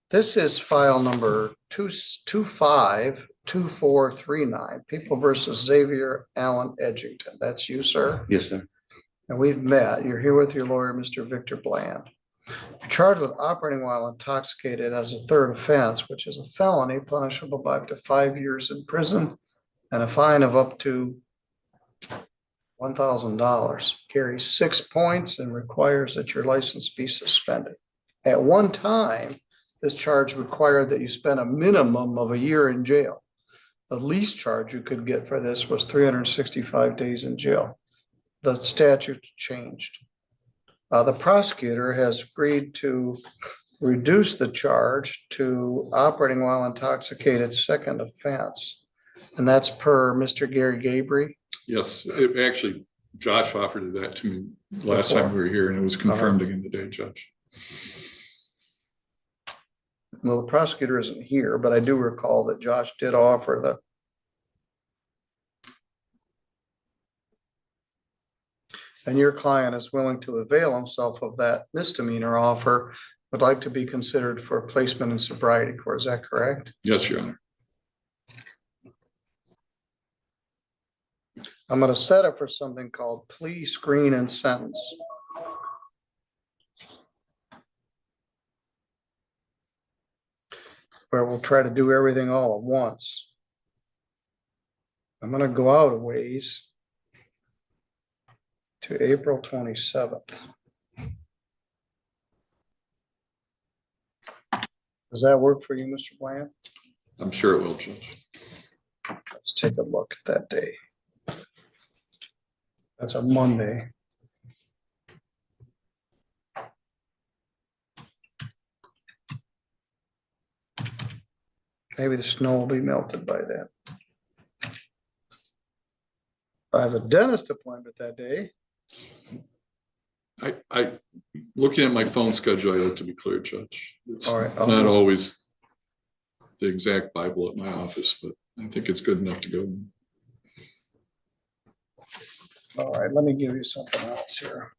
This is file number 252439, People versus Xavier Allen Edgington. That's you, sir? Yes, sir. And we've met. You're here with your lawyer, Mr. Victor Bland. You're charged with operating while intoxicated as a third offense, which is a felony punishable by up to 5 years in prison and a fine of up to $1,000. Carries 6 points and requires that your license be suspended. At one time, this charge required that you spend a minimum of a year in jail. The least charge you could get for this was 365 days in jail. The statute changed. The prosecutor has agreed to reduce the charge to operating while intoxicated second offense. And that's per Mr. Gary Gabry. Yes, actually, Josh offered that to me last time we were here, and it was confirmed again today, Judge. Well, the prosecutor isn't here, but I do recall that Josh did offer the. And your client is willing to avail himself of that misdemeanor offer, would like to be considered for placement in sobriety court. Is that correct? Yes, Your Honor. I'm going to set up for something called plea, screen, and sentence. Where we'll try to do everything all at once. I'm going to go out a ways to April 27th. Does that work for you, Mr. Bland? I'm sure it will, Judge. Let's take a look at that day. That's a Monday. Maybe the snow will be melted by then. I have a dentist appointment that day. I looking at my phone schedule, I like to be clear, Judge. It's All right, not always the exact Bible at my office, but I think it's good enough to go. All right, let me give you something else here.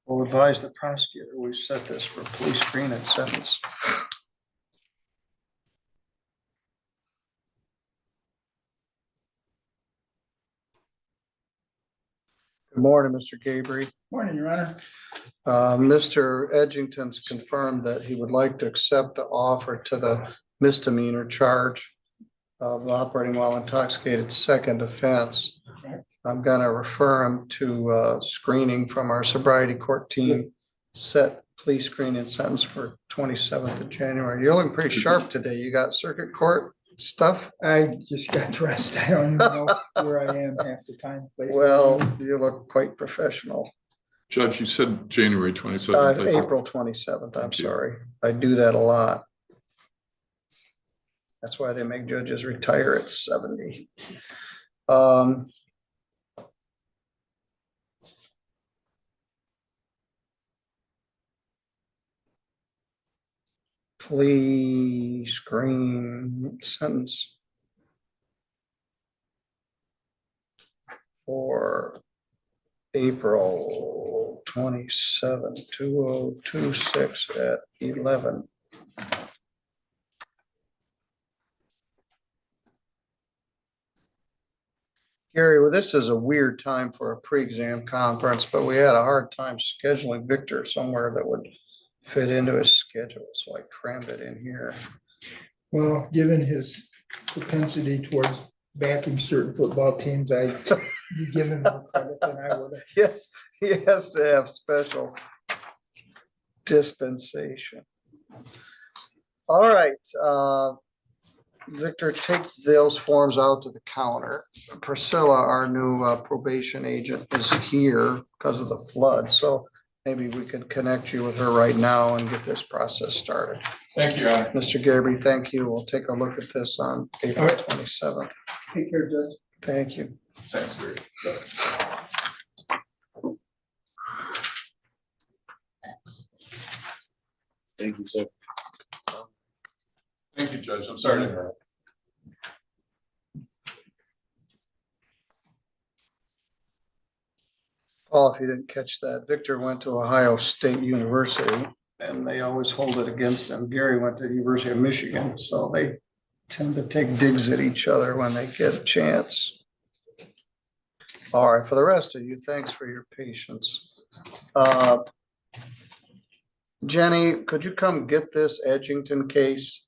We'll advise the prosecutor. We set this for plea, screen, and sentence. Good morning, Mr. Gabry. Morning, Your Honor. Mr. Edgington's confirmed that he would like to accept the offer to the misdemeanor charge of operating while intoxicated second offense. I'm going to refer him to screening from our sobriety court team, set plea, screen, and sentence for 27th of January. You're looking pretty sharp today. You got circuit court stuff? I just got dressed. I don't even know where I am half the time. Well, you look quite professional. Judge, you said January 27th. April 27th. I'm sorry. I do that a lot. That's why they make judges retire at 70. Plea, screen, sentence for April 27, 2026 at 11. Gary, well, this is a weird time for a pre-exam conference, but we had a hard time scheduling Victor somewhere that would fit into his schedule, so I crammed it in here. Well, given his propensity towards backing certain football teams, you give him more credit than I would have. Yes, he has to have special dispensation. All right, Victor, take those forms out to the counter. Priscilla, our new probation agent, is here because of the flood, so maybe we could connect you with her right now and get this process started. Thank you, Your Honor. Mr. Gabry, thank you. We'll take a look at this on April 27th. Take care, Judge. Thank you. Thanks, Gary. Thank you, sir. Thank you, Judge. I'm sorry to interrupt. Paul, if you didn't catch that, Victor went to Ohio State University. and they always hold it against him. Gary went to the University of Michigan, so they tend to take digs at each other when they get a chance. All right, for the rest of you, thanks for your patience. Jenny, could you come get this Edgington case?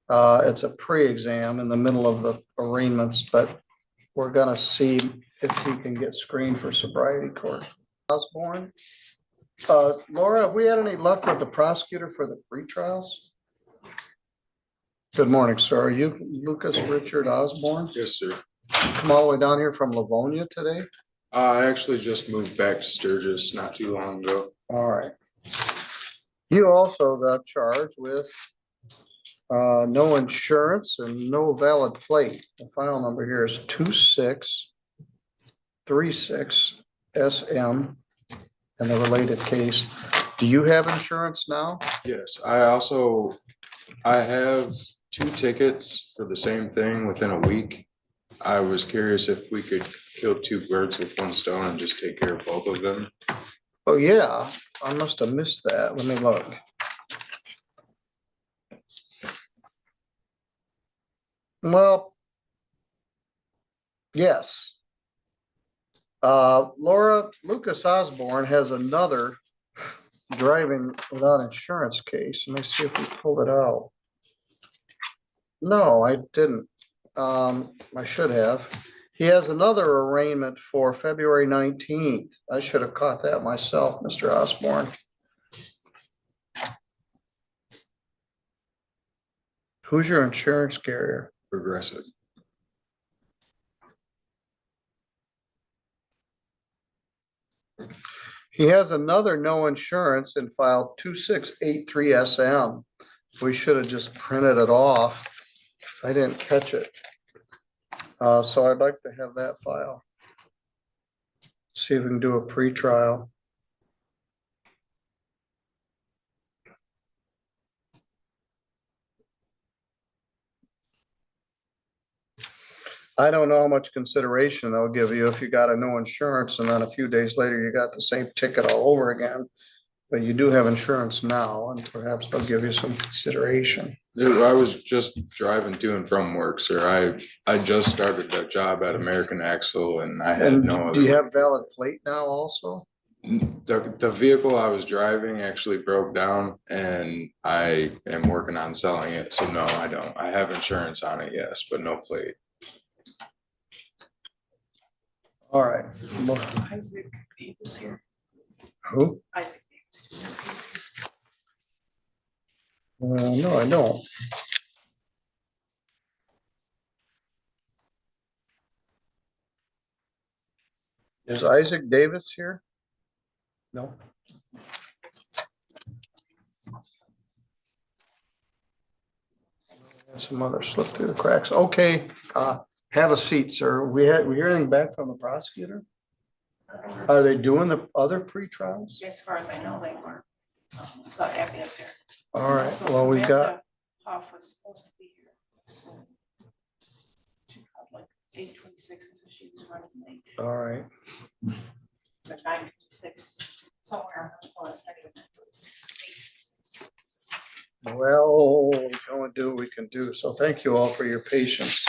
It's a pre-exam in the middle of the arraignments, but we're gonna see if he can get screened for sobriety court. Osborn. Laura, have we had any luck with the prosecutor for the pretrials? Good morning, sir. Are you Lucas Richard Osborn? Yes, sir. Come all the way down here from Livonia today? I actually just moved back to Sturgis not too long ago. All right. You also got charged with no insurance and no valid plate. The file number here is 2636SM and the related case. Do you have insurance now? Yes, I have 2 tickets for the same thing within a week. I was curious if we could kill 2 birds with 1 stone and just take care of both of them. Oh, yeah. I must have missed that. Let me look. Well, yes. Laura, Lucas Osborne has another driving without insurance case. Let me see if we pulled it out. No, I didn't. I should have. He has another arraignment for February 19th. I should have caught that myself, Mr. Osborne. Who's your insurance carrier? Progressive. He has another no insurance in file 2683SM. We should have just printed it off. I didn't catch it. So I'd like to have that file. See if we can do a pretrial. I don't know how much consideration they'll give you if you got a no insurance and then a few days later you got the same ticket all over again. But you do have insurance now and perhaps they'll give you some consideration. I was just driving to and from work, sir. I just started that job at American Axle and I had And no do you other. have valid plate now also? The vehicle I was driving actually broke down and I am working on selling it. So no, I don't. I have insurance on it, yes, but no plate. All right. Isaac Davis here. Who? Isaac Davis. No, I don't. Is Isaac Davis here? No. Some other slip through the cracks. Okay, have a seat, sir. We hear anything back from the prosecutor? Are they doing the other pre-trials? As far as I know, they weren't. I saw Abby up there. All right, So well, we got, Samantha Hoff was supposed to be here. So she called like 8:26, so she was running late. all right. But 9:26, somewhere on the second 9:26, 8:26. Well, we can only do what we can do. So thank you all for your patience.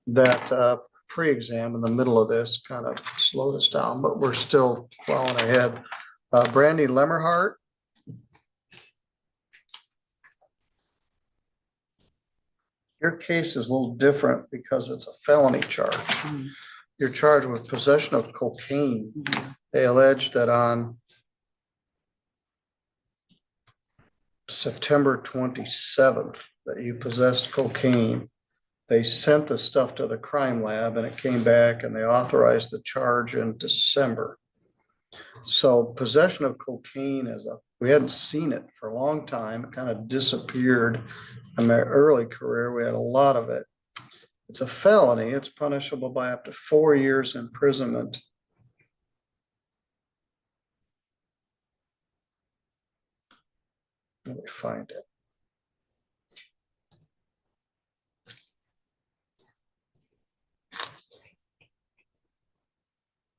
That pre-exam in the middle of this kind of slowed us down, but we're still plowing ahead. Brandy Lemmerhart. Your case is a little different because it's a felony charge. You're charged with possession of cocaine. They allege that on September 27th that you possessed cocaine. They sent the stuff to the crime lab and it came back and they authorized the charge in December. So possession of cocaine we hadn't seen it for a long time. It kind of disappeared in my early career. We had a lot of it. It's a felony. It's punishable by up to 4 years imprisonment. Let me find it.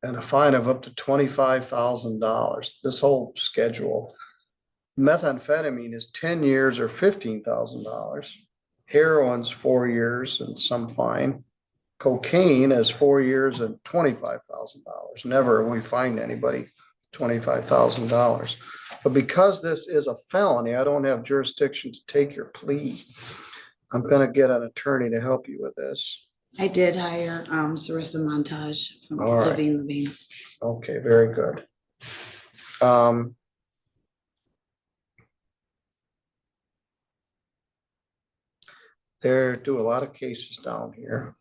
And a fine of up to $25,000. This whole schedule Methamphetamine is 10 years or $15,000. Heroin's 4 years and some fine. Cocaine is 4 years and $25,000. Never we find anybody $25,000. But because this is a felony, I don't have jurisdiction to take your plea. I'm gonna get an attorney to help you with this. I did hire Sarissa Montage from All right. Living Levine. Okay, very good. There do a lot of cases down here.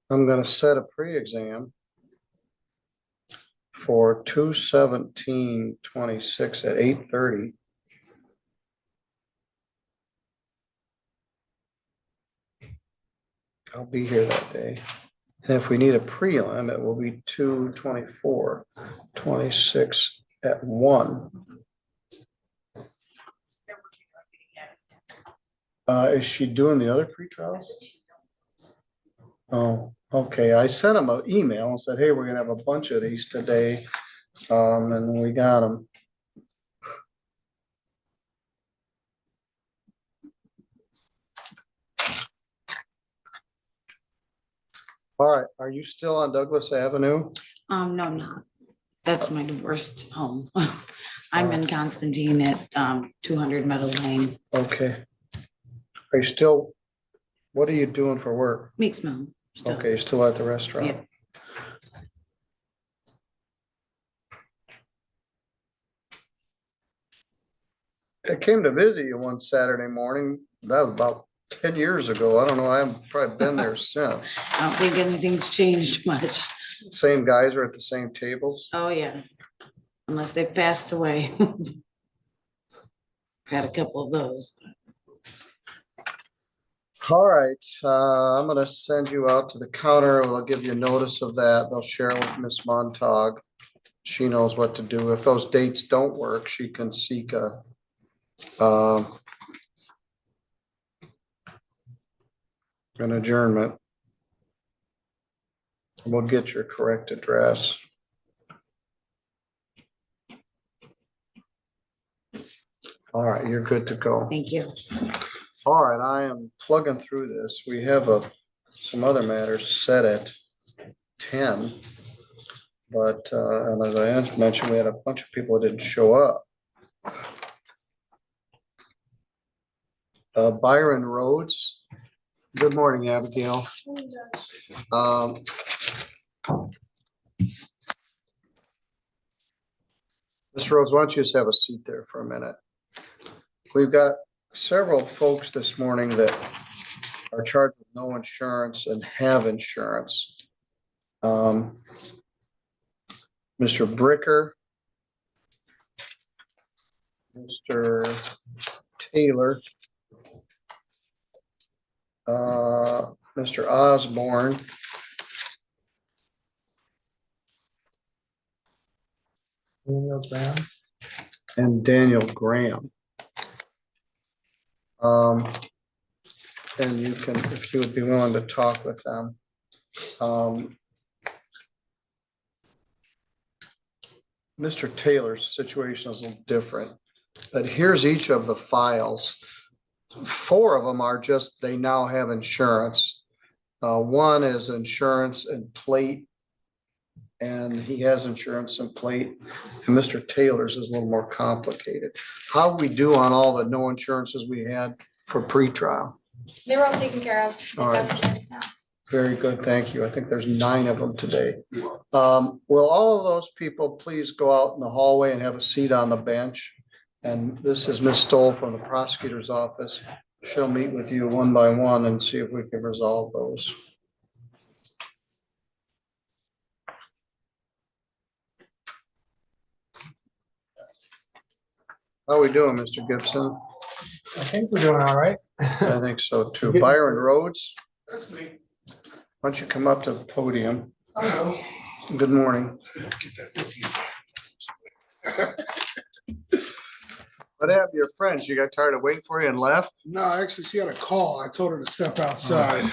I'm gonna set a pre-exam for 2/17/26 at 8:30. I'll be here that day. And if we need a prelim, it will be 2/24/26 at 1. Is she doing the other pretrials? Oh, okay. I sent him an email and said, hey, we're gonna have a bunch of these today. And we got them. All right, are you still on Douglas Avenue? No, I'm not. That's my divorced home. I'm in Constantine at 200 Meadow Lane. Okay. Are you still, what are you doing for work? Meat smell. Still. Okay, still at the restaurant? Yeah. I came to visit you one Saturday morning. That was about 10 years ago. I don't know. I haven't probably been there since. I don't think anything's changed much. Same guys are at the same tables. Oh, yeah. Unless they've passed away. Had a couple of those. All right, I'm gonna send you out to the counter. I'll give you notice of that. They'll share it with Miss Montag. She knows what to do. If those dates don't work, she can seek a an adjournment. We'll get your correct address. All right, you're good to go. Thank you. All right, I am plugging through this. We have some other matters set at 10. But and as I mentioned, we had a bunch of people that didn't show up. Byron Rhodes. Good morning, Abigail. Ms. Rhodes, why don't you just have a seat there for a minute? We've got several folks this morning that are charged with no insurance and have insurance. Mr. Bricker, Mr. Taylor, Mr. Osborn, and Daniel Graham. And you can, if you would be willing to talk with them. Mr. Taylor's situation is a little different, but here's each of the files. 4 of them are just, they now have insurance. One is insurance and plate, and he has insurance and plate. And Mr. Taylor's is a little more complicated. How we do on all the no insurances we had for pretrial? They were all taken care of. All right. Now. Very good, thank you. I think there's 9 of them today. Will all of those people please go out in the hallway and have a seat on the bench? And this is Ms. Stoll from the prosecutor's office. She'll meet with you one by one and see if we can resolve those. How are we doing, Mr. Gibson? I think we're doing all right. I think so too. Byron Rhodes, That's me. why don't you come up to the podium? Hello. Good morning. What happened to your friends? You got tired of waiting for you and left? No, actually, she had a call. I told her to step outside.